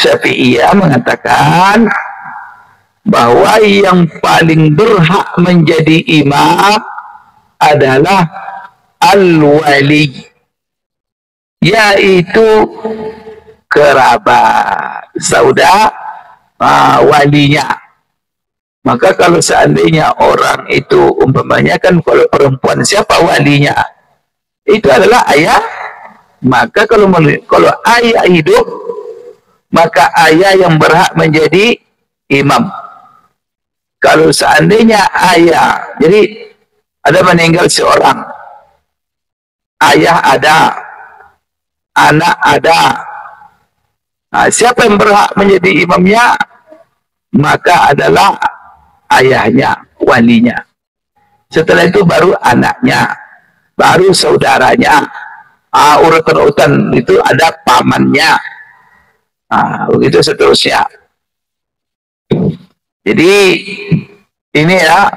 Syafi'iyah mengatakan bahwa yang paling berhak menjadi imam adalah al-wali, yaitu kerabat, saudara walinya. Maka kalau seandainya orang itu umpamanya kan kalau perempuan siapa walinya? Itu adalah ayah. Maka kalau ayah hidup, maka ayah yang berhak menjadi imam. Kalau seandainya ayah, jadi ada meninggal seorang, ayah ada, anak ada. Nah, siapa yang berhak menjadi imamnya? Maka adalah ayahnya, walinya. Setelah itu baru anaknya, baru saudaranya. Urutan-urutan itu ada pamannya. Begitu seterusnya. Jadi ini ya.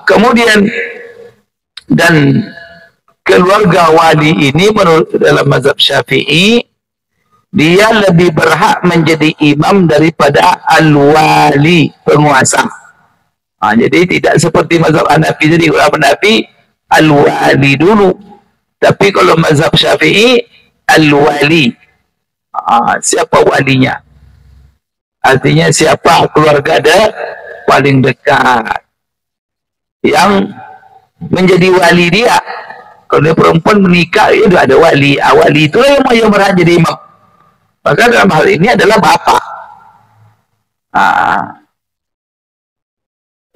Kemudian dan keluarga wali ini menurut dalam mazhab Syafi'i, dia lebih berhak menjadi imam daripada al-wali, penguasa. Jadi tidak seperti mazhab Hanafi. Jadi ulama Hanafi al-wali dulu, tapi kalau mazhab Syafi'i al-wali. Siapa walinya? Artinya siapa keluarga paling dekat yang menjadi wali dia. Kalau dia perempuan menikah, itu ada wali. Wali itu yang berhak jadi imam. Maka dalam hal ini adalah bapak.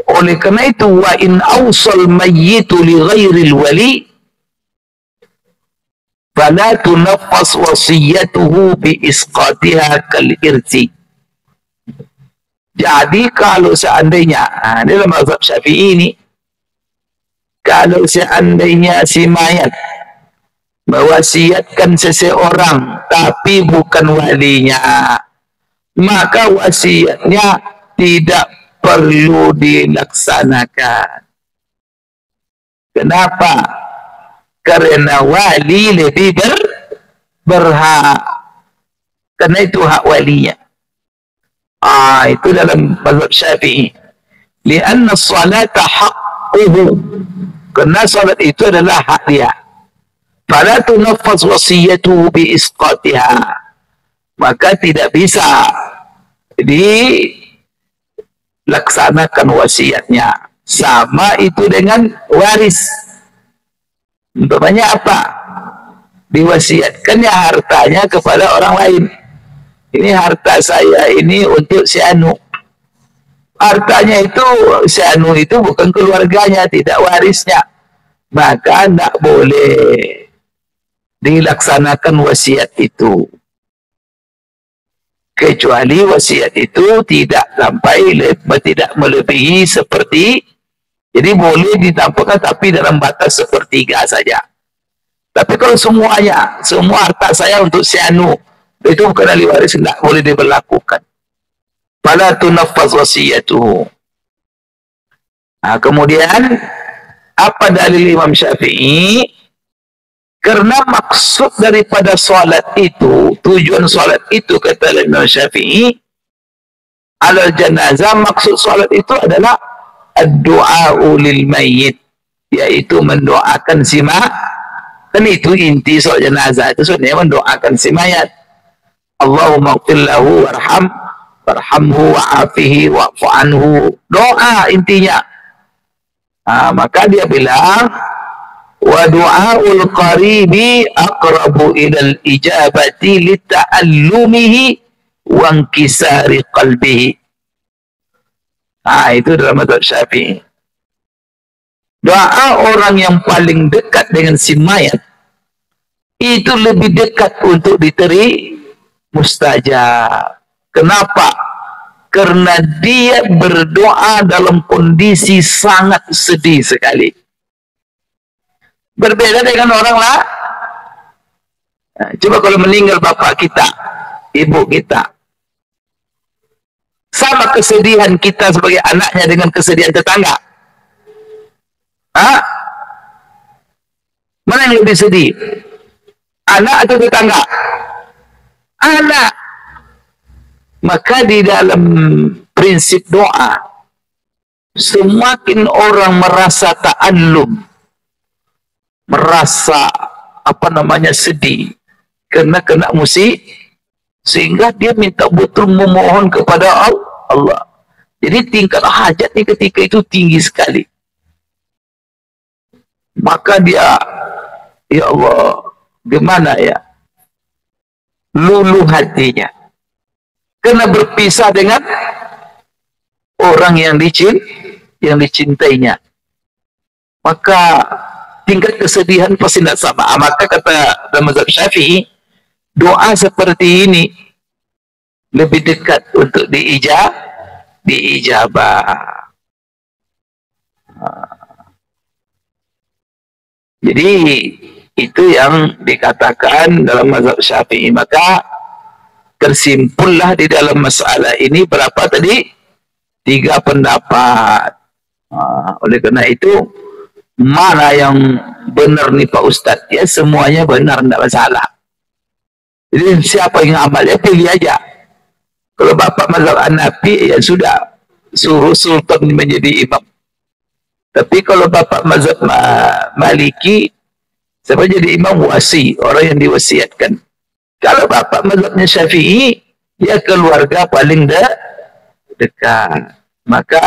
Oleh karena itu, wa in awsal mayyitu li ghairil wali fala tunaffas wasiyatuhu bi isqatiha kal irsi. Jadi kalau seandainya, dalam mazhab Syafi'i ini, kalau seandainya si mayat mewasiatkan seseorang tapi bukan walinya, maka wasiatnya tidak perlu dilaksanakan. Kenapa? Karena wali lebih berhak. Karena itu hak walinya. Itu dalam mazhab Syafi'i. Lianna salata haqquhu. Karena salat itu adalah hak dia. Fala tunaffaz wasiyatuhu bi isqatiha. Maka tidak bisa dilaksanakan wasiatnya. Sama itu dengan waris. Umpamanya apa? Diwasiatkannya hartanya kepada orang lain. Ini harta saya ini untuk si Anu. Hartanya itu si Anu itu bukan keluarganya, tidak warisnya. Maka tidak boleh dilaksanakan wasiat itu, kecuali wasiat itu tidak melebihi seperti, jadi boleh ditampakkan tapi dalam batas sepertiga saja. Tapi kalau semuanya, semua harta saya untuk si Anu, itu bukan ahli waris, tidak boleh diberlakukan. Fala tunaffaz wasiyatuhu. Kemudian apa dalil Imam Syafi'i? Karena maksud daripada solat itu, tujuan solat itu kata Imam Syafi'i, alal janazah, maksud solat itu adalah ad-du'a'u lil mayyit, yaitu mendoakan si mayat. Kan itu inti solat jenazah, itu sebenarnya mendoakan si mayat. Allahumma ighfir lahu warhamhu wa'afihi wa'fu anhu. Doa intinya. Maka dia bilang, wa du'aul qaribi aqrabu ilal ijabati lita'allumihi wa inkisari qalbihi. Itu dalam mazhab Syafi'i. Doa orang yang paling dekat dengan si mayat itu lebih dekat untuk mustajab. Kenapa? Karena dia berdoa dalam kondisi sangat sedih sekali. Berbeda dengan orang lah. Coba kalau meninggal bapak kita, ibu kita, sama kesedihan kita sebagai anaknya dengan kesedihan tetangga. Mana yang lebih sedih? Anak atau tetangga? Anak. Maka di dalam prinsip doa, semakin orang merasa ta'allum, merasa sedih karena kena musibah, sehingga dia minta betul memohon kepada Allah. Jadi tingkat hajatnya ketika itu tinggi sekali. Maka dia, ya Allah, gimana ya, luluh hatinya karena berpisah dengan orang yang dicintainya. Maka tingkat kesedihan pasti tidak sama. Maka kata dalam mazhab Syafi'i, doa seperti ini lebih dekat untuk diijabah. Jadi itu yang dikatakan dalam mazhab Syafi'i. Maka tersimpullah di dalam masalah ini berapa tadi? 3 pendapat. Oleh karena itu, mana yang benar nih Pak Ustadz? Ya semuanya benar, tidak masalah. Jadi siapa yang amalnya pilih aja. Kalau Bapak mazhab Hanafi, ya sudah, suruh sultan menjadi imam. Tapi kalau Bapak mazhab Maliki, siapa jadi imam? Wasi, orang yang diwasiatkan. Kalau Bapak mazhabnya Syafi'i, ya keluarga paling dekat. Maka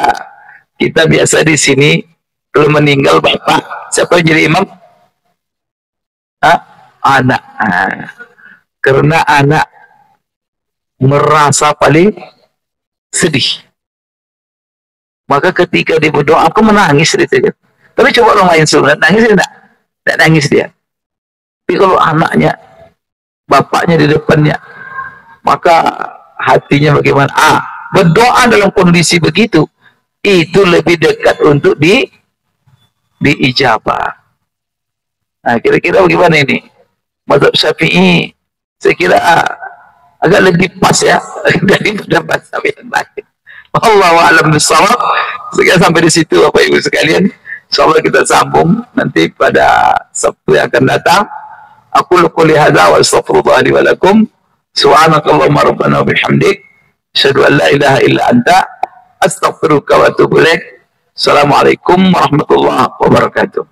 kita biasa di sini, kalau meninggal Bapak, siapa yang jadi imam? Anak. Karena anak merasa paling sedih. Maka ketika dia berdoa, aku menangis. Tapi coba orang lain suruh nangis, dia tidak nangis dia. Tapi kalau anaknya, bapaknya di depannya, maka hatinya bagaimana? Berdoa dalam kondisi begitu, itu lebih dekat untuk diijabah. Nah, kira-kira bagaimana ini? Mazhab Syafi'i, saya kira agak lebih pas ya daripada mazhab yang lain. Wallahu a'lam bishawab. Sekian sampai di situ Bapak Ibu sekalian. Insyaallah kita sambung nanti pada Sabtu yang akan datang. Aku qouli hadza wa astaghfirullah li wa lakum. Subhanakallahumma rabbana wa bihamdik, asyhadu an la ilaha illa anta, astaghfiruka wa atubu ilaik. Assalamualaikum warahmatullahi wabarakatuh.